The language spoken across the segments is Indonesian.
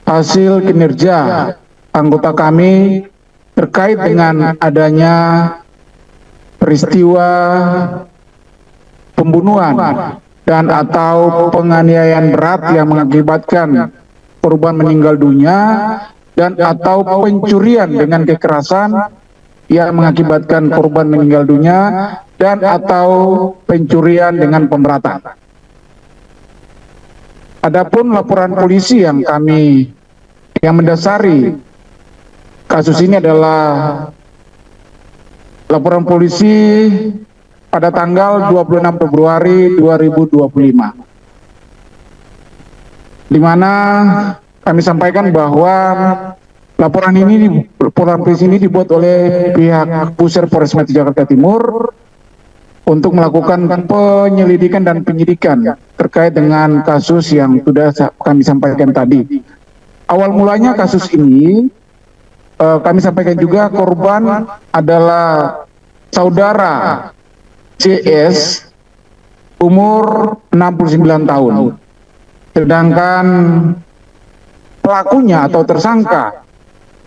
hasil kinerja anggota kami terkait dengan adanya peristiwa pembunuhan dan atau penganiayaan berat yang mengakibatkan korban meninggal dunia dan atau pencurian dengan kekerasan yang mengakibatkan korban meninggal dunia dan atau pencurian dengan pemberatan. Adapun laporan polisi yang mendasari kasus ini adalah laporan polisi pada tanggal 26 Februari 2025, di mana kami sampaikan bahwa laporan polisi ini dibuat oleh pihak Pusat Polres Metro Jakarta Timur untuk melakukan penyelidikan dan penyidikan terkait dengan kasus yang sudah kami sampaikan tadi. Awal mulanya kasus ini kami sampaikan juga korban adalah saudara CS umur 69 tahun. Sedangkan pelakunya atau tersangka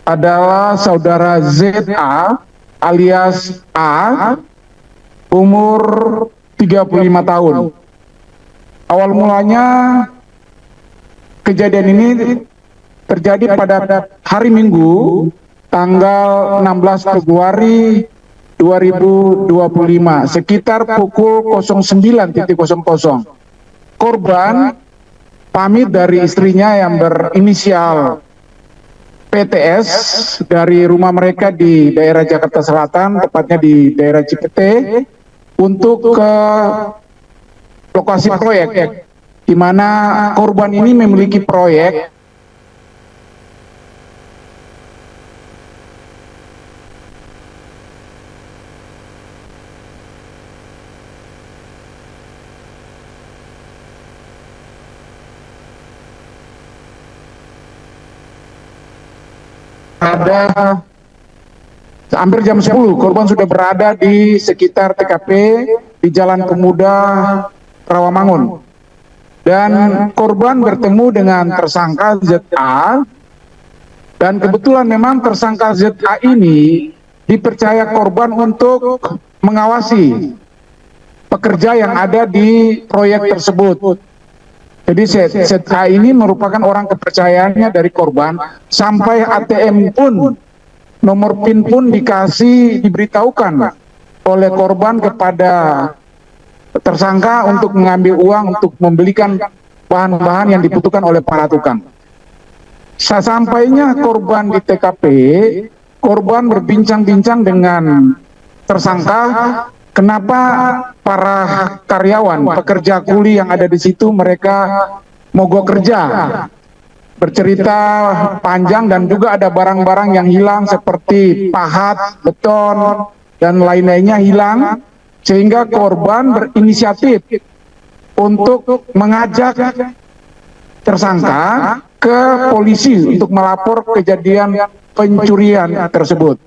adalah saudara ZA alias A umur 35 tahun. Awal mulanya kejadian ini terjadi pada hari Minggu tanggal 16 Februari 2025 sekitar pukul 09.00. Korban pamit dari istrinya yang berinisial PTS dari rumah mereka di daerah Jakarta Selatan, tepatnya di daerah Cipete, untuk ke lokasi proyek, di mana korban ini memiliki proyek hampir jam 10, korban sudah berada di sekitar TKP di Jalan Pemuda Rawamangun. Dan korban bertemu dengan tersangka ZA, dan kebetulan memang tersangka ZA ini dipercaya korban untuk mengawasi pekerja yang ada di proyek tersebut. Jadi ZA ini merupakan orang kepercayaannya dari korban, sampai ATM pun, nomor PIN pun diberitahukan oleh korban kepada tersangka untuk mengambil uang untuk membelikan bahan-bahan yang dibutuhkan oleh para tukang. Sesampainya korban di TKP, korban berbincang-bincang dengan tersangka, kenapa para karyawan, pekerja kuli yang ada di situ mereka mogok kerja. Bercerita panjang dan juga ada barang-barang yang hilang seperti pahat, beton, dan lain-lainnya hilang, sehingga korban berinisiatif untuk mengajak tersangka ke polisi untuk melapor kejadian pencurian tersebut.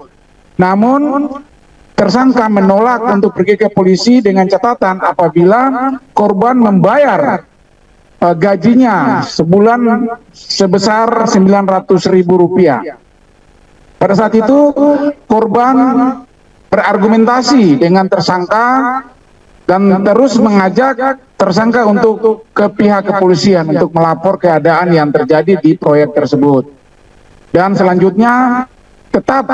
Namun tersangka menolak untuk pergi ke polisi dengan catatan apabila korban membayar gajinya sebulan sebesar Rp900.000. Pada saat itu korban berargumentasi dengan tersangka dan terus mengajak tersangka untuk ke pihak kepolisian untuk melapor keadaan yang terjadi di proyek tersebut. Dan selanjutnya tetap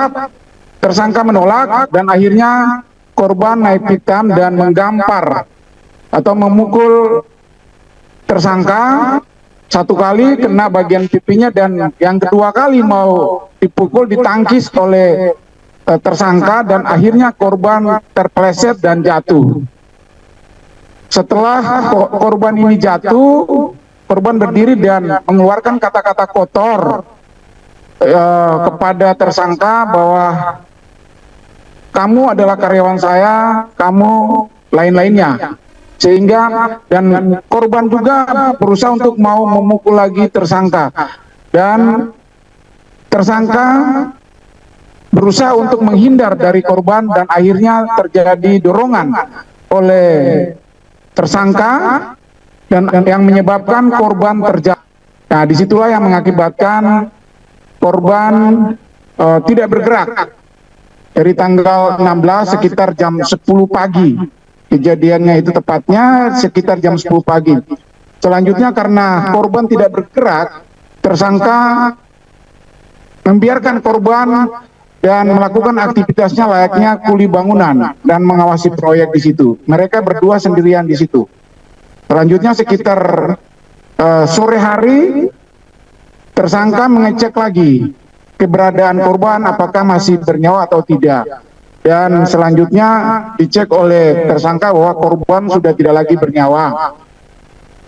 tersangka menolak dan akhirnya korban naik pitam dan menggampar atau memukul tersangka satu kali kena bagian pipinya, dan yang kedua kali mau dipukul ditangkis oleh tersangka dan akhirnya korban terpeleset dan jatuh. Setelah korban ini jatuh, korban berdiri dan mengeluarkan kata-kata kotor kepada tersangka bahwa kamu adalah karyawan saya, kamu lain-lainnya. Sehingga dan korban juga berusaha untuk mau memukul lagi tersangka, dan tersangka berusaha untuk menghindar dari korban dan akhirnya terjadi dorongan oleh tersangka dan yang menyebabkan korban terjatuh. Nah, disitulah yang mengakibatkan korban tidak bergerak dari tanggal 16 sekitar jam 10 pagi. Kejadiannya itu tepatnya sekitar jam 10 pagi. Selanjutnya karena korban tidak bergerak, tersangka membiarkan korban dan melakukan aktivitasnya layaknya kuli bangunan dan mengawasi proyek di situ. Mereka berdua sendirian di situ. Selanjutnya sekitar sore hari, tersangka mengecek lagi keberadaan korban apakah masih bernyawa atau tidak. Dan selanjutnya dicek oleh tersangka bahwa korban sudah tidak lagi bernyawa.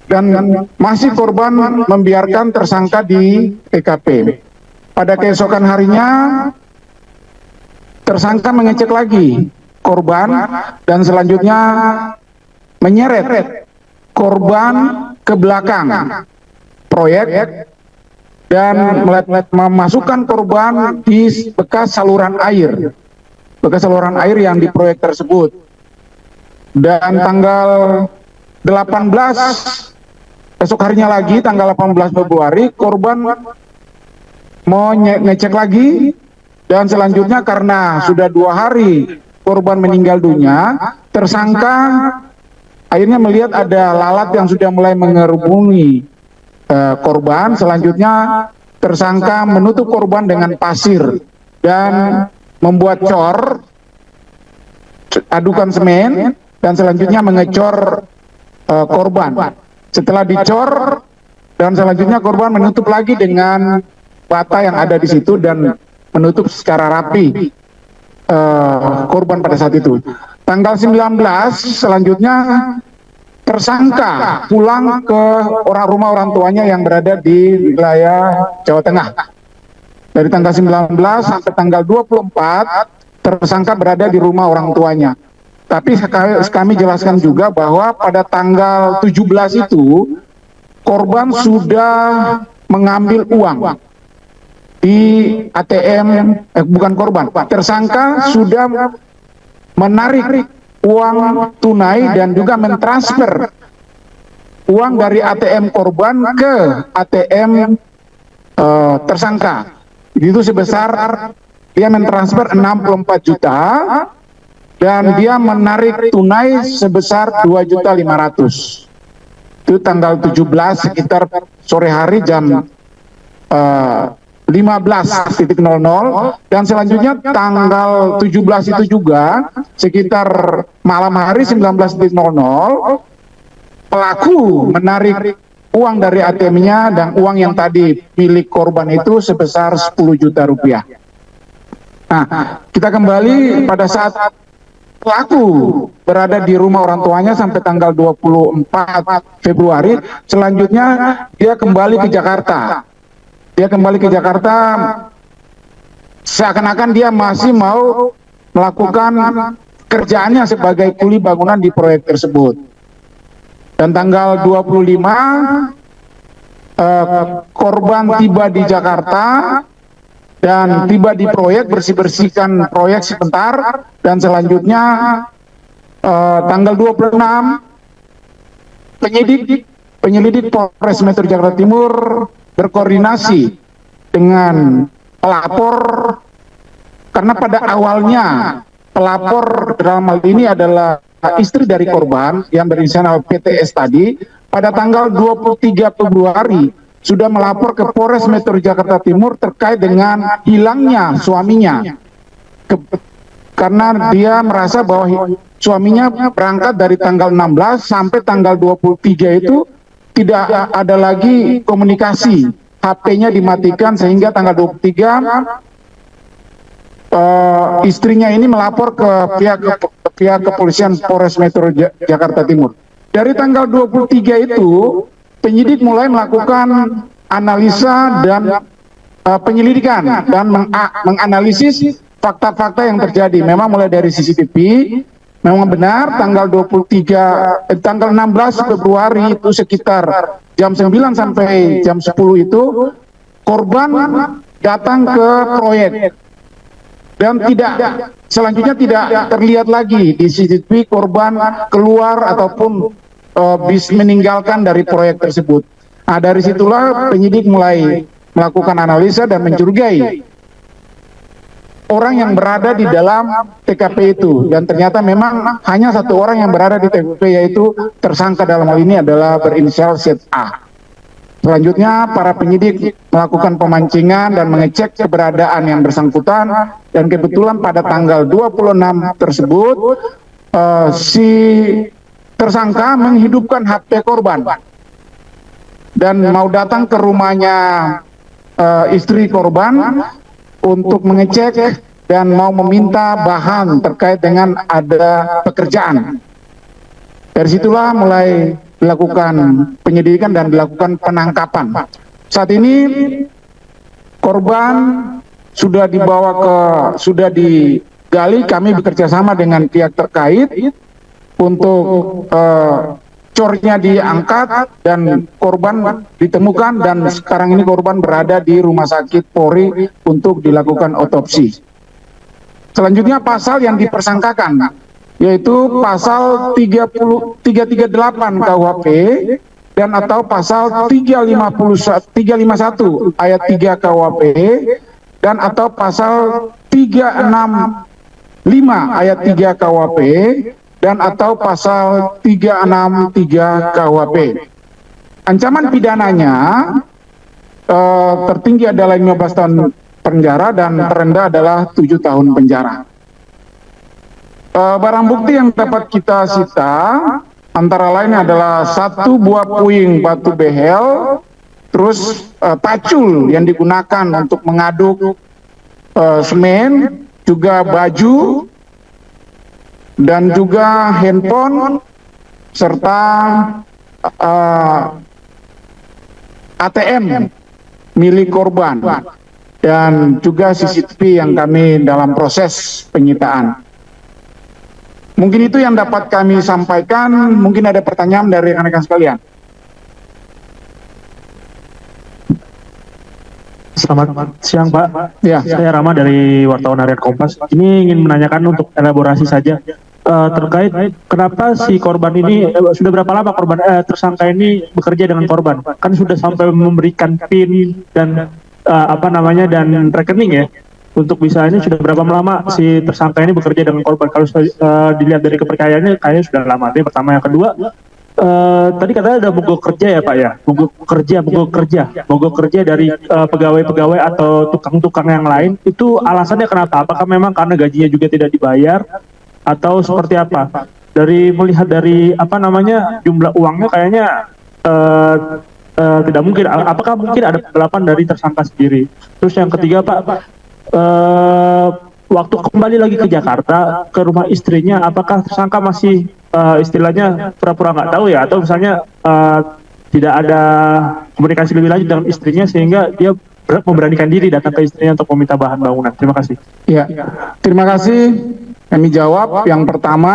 Dan masih korban membiarkan tersangka di TKP. Pada keesokan harinya, tersangka mengecek lagi korban dan selanjutnya menyeret korban ke belakang proyek dan memasukkan korban di bekas saluran air yang di proyek tersebut. Dan tanggal 18 esok harinya lagi, tanggal 18 Februari, korban mau ngecek lagi, dan selanjutnya karena sudah 2 hari korban meninggal dunia, tersangka akhirnya melihat ada lalat yang sudah mulai mengerubungi korban. Selanjutnya tersangka menutup korban dengan pasir dan membuat cor, adukan semen, dan selanjutnya mengecor korban. Setelah dicor dan selanjutnya korban menutup lagi dengan bata yang ada di situ dan menutup secara rapi korban pada saat itu. Tanggal 19 selanjutnya tersangka pulang ke rumah orang tuanya yang berada di wilayah Jawa Tengah. Dari tanggal 19 sampai tanggal 24 tersangka berada di rumah orang tuanya. Tapi kami jelaskan juga bahwa pada tanggal 17 itu korban sudah mengambil uang di ATM, bukan korban, tersangka sudah menarik uang tunai dan juga mentransfer uang dari ATM korban ke ATM tersangka. Itu sebesar dia mentransfer 64 juta dan dia menarik tunai sebesar 2.500.000. Itu tanggal 17 sekitar sore hari jam 15.00 dan selanjutnya tanggal 17 itu juga sekitar malam hari 19.00 pelaku menarik uang dari ATM-nya dan uang yang tadi milik korban itu sebesar 10 juta rupiah. Nah, kita kembali pada saat pelaku berada di rumah orang tuanya sampai tanggal 24 Februari, selanjutnya dia kembali ke Jakarta. Seakan-akan dia masih mau melakukan kerjaannya sebagai kuli bangunan di proyek tersebut. Dan tanggal 25 korban tiba di Jakarta dan tiba di proyek, bersih-bersihkan proyek sebentar, dan selanjutnya tanggal 26 penyelidik Polres Metro Jakarta Timur berkoordinasi dengan pelapor, karena pada awalnya pelapor dalam hal ini adalah istri dari korban yang berinisial PTS tadi. Pada tanggal 23 Februari sudah melapor ke Polres Metro Jakarta Timur terkait dengan hilangnya suaminya, karena dia merasa bahwa suaminya berangkat dari tanggal 16 sampai tanggal 23 itu tidak ada lagi komunikasi, HP-nya dimatikan, sehingga tanggal 23 istrinya ini melapor ke pihak kepolisian Polres Metro Jakarta Timur. Dari tanggal 23 itu penyidik mulai melakukan analisa dan penyelidikan dan menganalisis fakta-fakta yang terjadi. Memang mulai dari CCTV, memang benar tanggal 16 Februari itu sekitar jam 9 sampai jam 10 itu korban datang ke proyek dan selanjutnya tidak terlihat lagi di CCTV korban keluar ataupun bis meninggalkan dari proyek tersebut. Nah, dari situlah penyidik mulai melakukan analisa dan mencurigai orang yang berada di dalam TKP itu, dan ternyata memang hanya satu orang yang berada di TKP, yaitu tersangka dalam hal ini adalah berinisial ZA. Selanjutnya para penyidik melakukan pemancingan dan mengecek keberadaan yang bersangkutan, dan kebetulan pada tanggal 26 tersebut si tersangka menghidupkan HP korban dan mau datang ke rumahnya istri korban untuk mengecek dan mau meminta bahan terkait dengan ada pekerjaan. Dari situlah mulai dilakukan penyidikan dan dilakukan penangkapan. Saat ini korban sudah sudah digali, kami bekerja sama dengan pihak terkait untuk cornya diangkat dan korban ditemukan, dan sekarang ini korban berada di Rumah Sakit Polri untuk dilakukan otopsi. Selanjutnya pasal yang dipersangkakan yaitu pasal 338 KUHP dan atau pasal 351 ayat 3 KUHP dan atau pasal 365 ayat 3 KUHP dan atau pasal 363 KUHP. Ancaman pidananya tertinggi adalah 15 tahun penjara dan terendah adalah 7 tahun penjara. Barang bukti yang dapat kita sita antara lain adalah 1 buah puing batu behel, terus pacul yang digunakan untuk mengaduk semen, juga baju, dan juga handphone, serta ATM milik korban, dan juga CCTV yang kami dalam proses penyitaan. Mungkin itu yang dapat kami sampaikan. Mungkin ada pertanyaan dari rekan-rekan sekalian. Selamat siang, Pak. Ya. Saya Rama dari Wartawan Harian Kompas. Ini ingin menanyakan untuk elaborasi saja terkait kenapa si korban ini sudah berapa lama korban tersangka ini bekerja dengan korban? Kan sudah sampai memberikan PIN dan dan rekening ya. Untuk bisa ini sudah berapa lama si tersangka ini bekerja dengan korban? Kalau dilihat dari kepercayaannya kayaknya sudah lama. Itu yang pertama. Yang kedua, tadi katanya ada mogok kerja ya Pak ya, mogok kerja dari pegawai-pegawai atau tukang-tukang yang lain. Itu alasannya kenapa? Apakah memang karena gajinya juga tidak dibayar atau seperti apa? Dari melihat dari jumlah uangnya kayaknya tidak mungkin. Apakah mungkin ada penggelapan dari tersangka sendiri? Terus yang ketiga Pak, waktu kembali lagi ke Jakarta ke rumah istrinya, apakah tersangka masih istilahnya pura-pura nggak tahu ya, atau misalnya tidak ada komunikasi lebih lanjut dengan istrinya sehingga dia memberanikan diri datang ke istrinya untuk meminta bahan bangunan? Terima kasih. Ya, terima kasih. Kami jawab yang pertama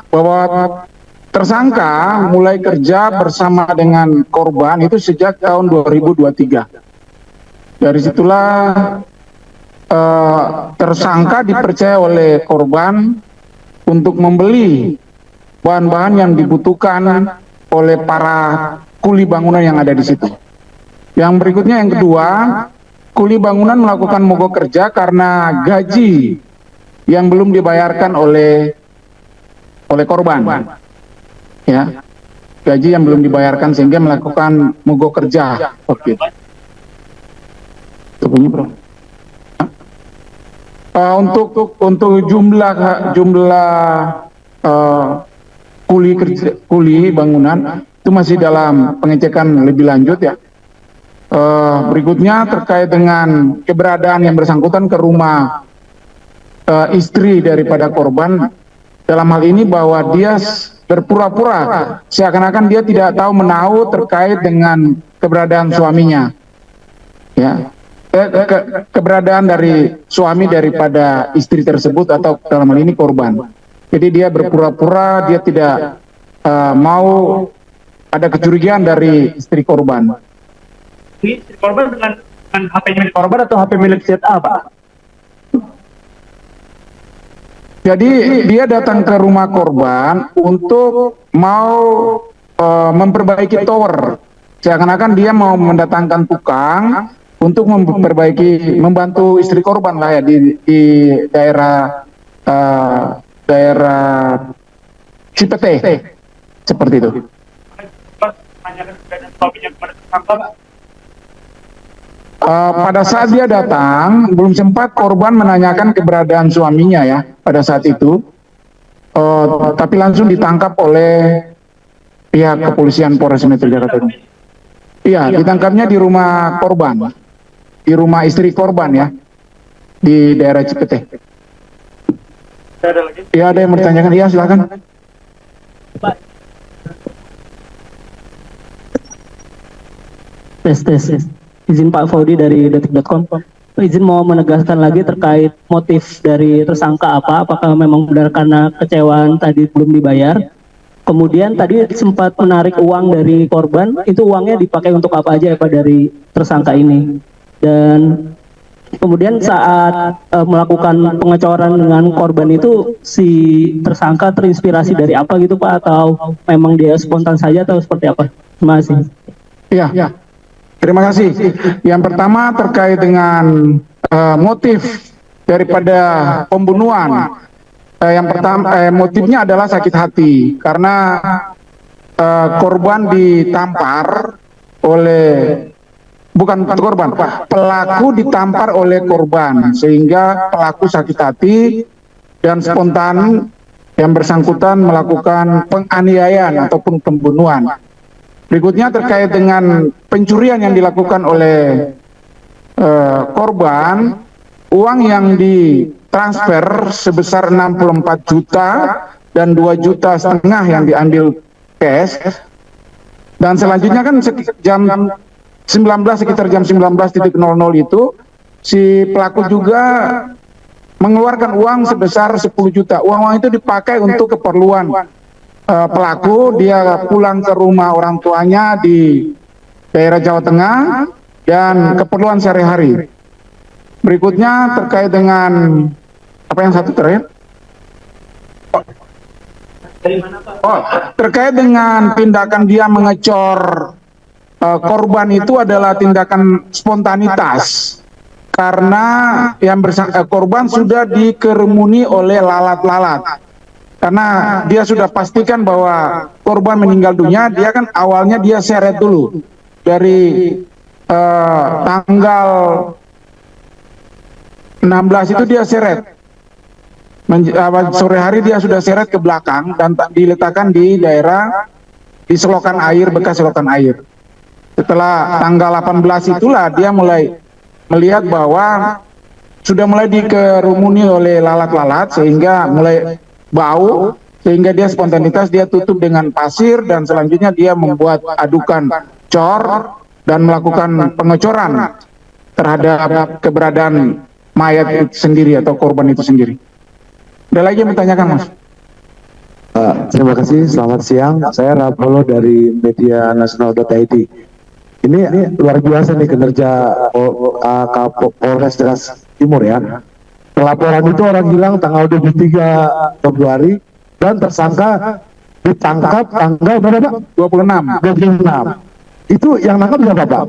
bahwa tersangka mulai kerja bersama dengan korban itu sejak tahun 2023. Dari situlah tersangka dipercaya oleh korban untuk membeli bahan-bahan yang dibutuhkan oleh para kuli bangunan yang ada di situ. Yang berikutnya, yang kedua, kuli bangunan melakukan mogok kerja karena gaji yang belum dibayarkan oleh korban. Ya, gaji yang belum dibayarkan sehingga melakukan mogok kerja. Oke. Untuk jumlah kuli bangunan itu masih dalam pengecekan lebih lanjut ya. Berikutnya terkait dengan keberadaan yang bersangkutan ke rumah istri daripada korban, dalam hal ini bahwa dia berpura-pura seakan-akan dia tidak tahu menahu terkait dengan keberadaan suaminya. Ya. Keberadaan dari suami daripada istri tersebut atau dalam hal ini korban. Jadi dia berpura-pura dia tidak mau ada kecurigaan dari istri korban. Istri korban dengan HP milik korban atau HP milik ZA, Pak? Jadi dia datang ke rumah korban untuk mau memperbaiki tower Seakan-akan dia mau mendatangkan tukang untuk membantu istri korban lah ya di daerah daerah Cipete, seperti itu. Pada saat dia datang, belum sempat korban menanyakan keberadaan suaminya ya pada saat itu, tapi langsung ditangkap oleh pihak kepolisian Polres Metro Jakarta. Iya, ditangkapnya di rumah korban, di rumah istri korban ya, di daerah Cipete. Iya, ada yang bertanyakan? Iya, silakan. Tes. Izin Pak Faudi dari detik.com. Izin mau menegaskan lagi terkait motif dari tersangka apa? Apakah memang benar karena kecewaan tadi belum dibayar? Kemudian tadi sempat menarik uang dari korban, itu uangnya dipakai untuk apa aja ya Pak dari tersangka ini? Dan kemudian saat melakukan pengecoran dengan korban itu si tersangka terinspirasi dari apa gitu Pak? Atau memang dia spontan saja atau seperti apa? Terima kasih. Iya, terima kasih. Yang pertama terkait dengan motif daripada pembunuhan. Yang pertama motifnya adalah sakit hati karena korban ditampar oleh pelaku ditampar oleh korban sehingga pelaku sakit hati dan spontan yang bersangkutan melakukan penganiayaan ataupun pembunuhan. Berikutnya terkait dengan pencurian yang dilakukan oleh korban, uang yang ditransfer sebesar 64 juta dan 2,5 juta yang diambil cash. Dan selanjutnya kan sekitar jam 19.00 itu si pelaku juga mengeluarkan uang sebesar 10 juta. Uang itu dipakai untuk keperluan pelaku, dia pulang ke rumah orang tuanya di daerah Jawa Tengah dan keperluan sehari-hari. Berikutnya terkait dengan apa yang satu terakhir? Terkait dengan tindakan dia mengecor korban itu adalah tindakan spontanitas karena yang korban sudah dikerumuni oleh lalat-lalat. Karena dia sudah pastikan bahwa korban meninggal dunia, dia kan awalnya dia seret dulu dari tanggal 16 itu dia seret. Sore hari dia sudah seret ke belakang dan diletakkan di daerah di selokan air, bekas selokan air. Setelah tanggal 18 itulah dia mulai melihat bahwa sudah mulai dikerumuni oleh lalat-lalat sehingga mulai bau, sehingga dia spontanitas, dia tutup dengan pasir dan selanjutnya dia membuat adukan cor dan melakukan pengecoran terhadap keberadaan mayat itu sendiri atau korban itu sendiri. Ada lagi yang bertanyakan, Mas? Terima kasih, selamat siang. Saya Rapolo dari Media Nasional.id. Ini luar biasa nih kinerja Polres Jakarta Timur ya. Pelaporan itu orang hilang tanggal 23 Februari dan tersangka ditangkap tanggal berapa? 26. Itu yang nangkap siapa Pak?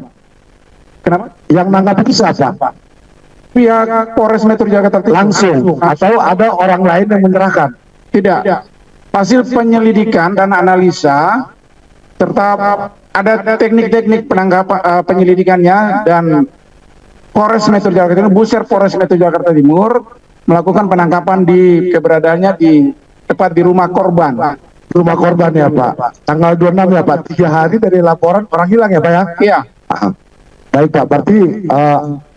Kenapa? Yang nangkap itu siapa? Pihak Polres Metro Jakarta Timur. Langsung atau ada orang lain yang menyerahkan? Tidak. Hasil penyelidikan dan analisa serta ada teknik-teknik penangkapan penyelidikannya dan Polres Metro Jakarta Timur, Buser Polres Metro Jakarta Timur melakukan penangkapan di keberadaannya di tepat di rumah korban. Rumah korban ya Pak. Tanggal 26 ya Pak. 3 hari dari laporan orang hilang ya Pak ya? Iya. Baik Pak. Berarti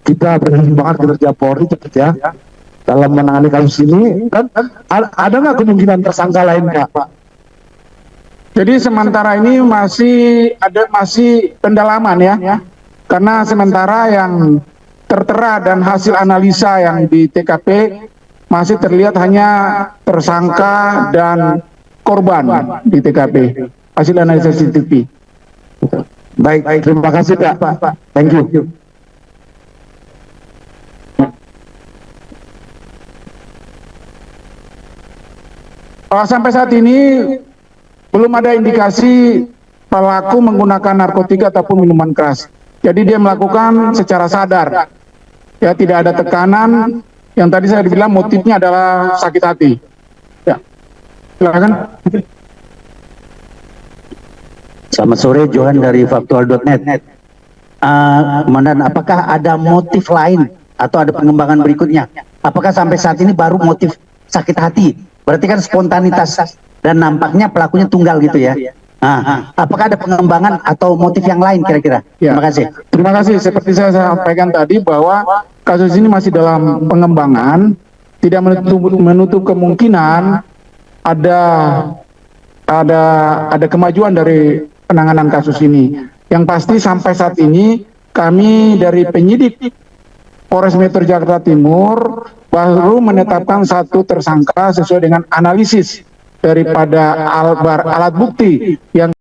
kita berkembangan kinerja Polri cepat ya dalam menangani kasus ini. Dan ada nggak kemungkinan tersangka lain Pak? Jadi sementara ini masih pendalaman ya. Karena sementara yang tertera dan hasil analisa yang di TKP masih terlihat hanya tersangka dan korban di TKP. Hasil analisa CCTV. Baik, terima kasih Pak. Thank you. Sampai saat ini belum ada indikasi pelaku menggunakan narkotika ataupun minuman keras. Jadi dia melakukan secara sadar, ya tidak ada tekanan. Yang tadi saya bilang motifnya adalah sakit hati. Ya, silakan. Selamat sore, Johan dari faktual.net. Komandan, apakah ada motif lain atau ada pengembangan berikutnya? Apakah sampai saat ini baru motif sakit hati? Berarti kan spontanitas dan nampaknya pelakunya tunggal gitu ya. Nah, apakah ada pengembangan atau motif yang lain kira-kira? Ya. Terima kasih. Terima kasih. Seperti saya sampaikan tadi bahwa kasus ini masih dalam pengembangan, tidak menutup kemungkinan ada kemajuan dari penanganan kasus ini. Yang pasti sampai saat ini kami dari penyidik Polres Metro Jakarta Timur baru menetapkan satu tersangka sesuai dengan analisis daripada alat bukti yang